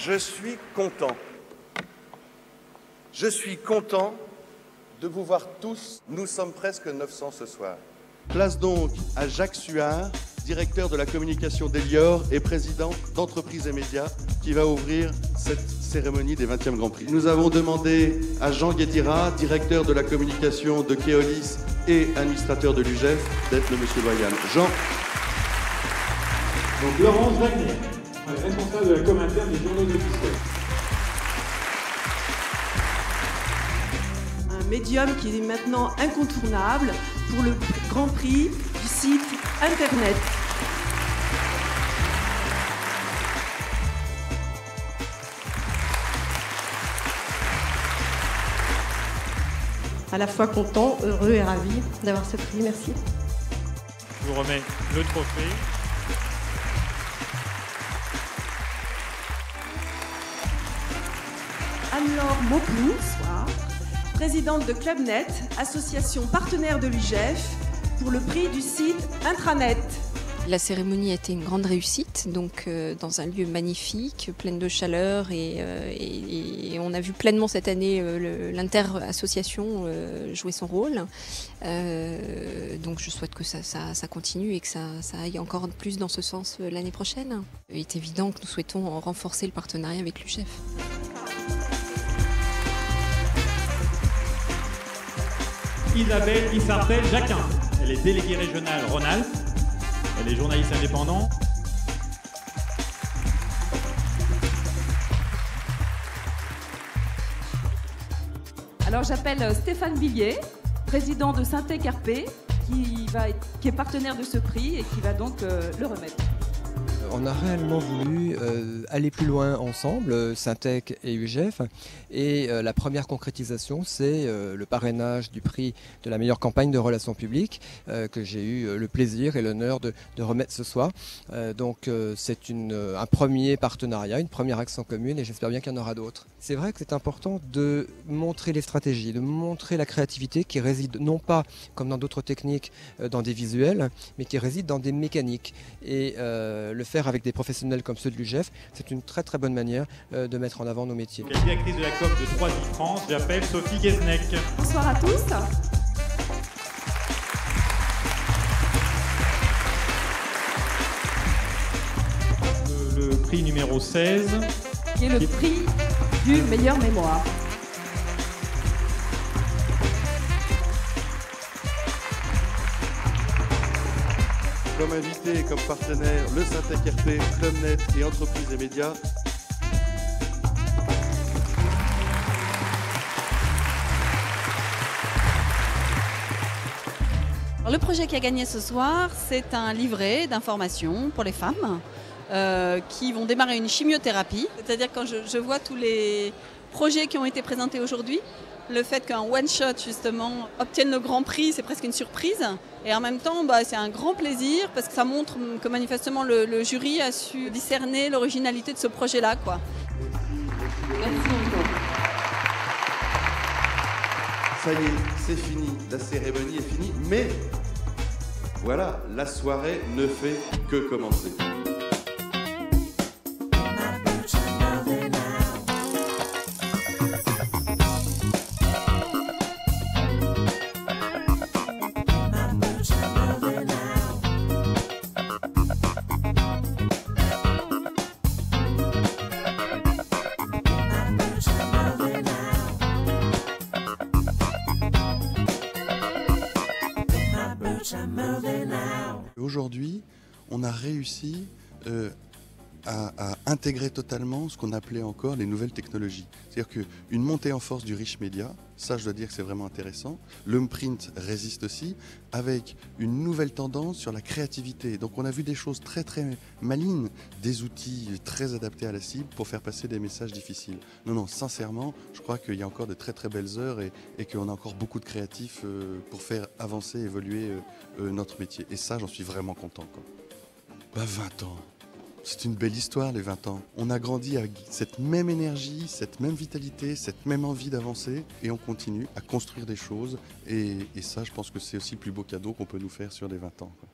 Je suis content. Je suis content de vous voir tous. Nous sommes presque 900 ce soir. Place donc à Jacques Suard, directeur de la communication d'Elior et président d'Entreprise et Médias, qui va ouvrir cette cérémonie des 20e Grand Prix. Nous avons demandé à Jean Guédira, directeur de la communication de Keolis et administrateur de l'UGEF, d'être le monsieur loyal. Jean. Donc Laurence Wagner, responsable de la com interne des journaux officiels. Un médium qui est maintenant incontournable pour le Grand Prix du site Internet. À la fois content, heureux et ravi d'avoir ce prix. Merci. Je vous remets le trophée. Anne-Laure Mauplou, bonsoir, présidente de Clubnet, association partenaire de l'UGEF, pour le prix du site Intranet. La cérémonie a été une grande réussite, donc dans un lieu magnifique, plein de chaleur et on a vu pleinement cette année l'inter-association jouer son rôle. Donc je souhaite que ça continue et que ça aille encore plus dans ce sens l'année prochaine. Il est évident que nous souhaitons renforcer le partenariat avec l'UGEF. Isabelle Issartel-Jacquin, elle est déléguée régionale Rhône-Alpes. Elle est journaliste indépendant. Alors j'appelle Stéphane Villiers, président de Syntec RP, qui est partenaire de ce prix et qui va donc le remettre. On a réellement voulu aller plus loin ensemble, Syntec et UGEF. Et la première concrétisation, c'est le parrainage du prix de la meilleure campagne de relations publiques que j'ai eu le plaisir et l'honneur de remettre ce soir. Donc c'est un premier partenariat, une première action commune et j'espère bien qu'il y en aura d'autres. C'est vrai que c'est important de montrer les stratégies, de montrer la créativité qui réside non pas, comme dans d'autres techniques, dans des visuels, mais qui réside dans des mécaniques. Et le faire avec des professionnels comme ceux de l'UGEF, c'est une très très bonne manière de mettre en avant nos métiers. La directrice de la COP de 3 France, j'appelle Sophie Guesnec. Bonsoir à tous. Le prix numéro 16. Qui est le prix du meilleur mémoire. Comme invité et comme partenaire, le Syntec RP, Clubnet et Entreprise et Médias. Le projet qui a gagné ce soir, c'est un livret d'information pour les femmes qui vont démarrer une chimiothérapie. C'est-à-dire quand je vois tous les projets qui ont été présentés aujourd'hui, le fait qu'un one-shot justement obtienne le grand prix, c'est presque une surprise. Et en même temps, c'est un grand plaisir parce que ça montre que manifestement le jury a su discerner l'originalité de ce projet-là, quoi. Merci encore. Ça y est, c'est fini, la cérémonie est finie, mais voilà, la soirée ne fait que commencer. Aujourd'hui, on a réussi à intégrer totalement ce qu'on appelait encore les nouvelles technologies. C'est-à-dire qu'une montée en force du rich media, ça je dois dire que c'est vraiment intéressant. L'print résiste aussi, avec une nouvelle tendance sur la créativité. Donc on a vu des choses très très malines, des outils très adaptés à la cible pour faire passer des messages difficiles. Non, sincèrement, je crois qu'il y a encore de très très belles heures et qu'on a encore beaucoup de créatifs pour faire avancer, évoluer notre métier. Et ça, j'en suis vraiment content, quoi. 20 ans. C'est une belle histoire, les 20 ans. On a grandi avec cette même énergie, cette même vitalité, cette même envie d'avancer et on continue à construire des choses. Et ça, je pense que c'est aussi le plus beau cadeau qu'on peut nous faire sur les 20 ans, quoi.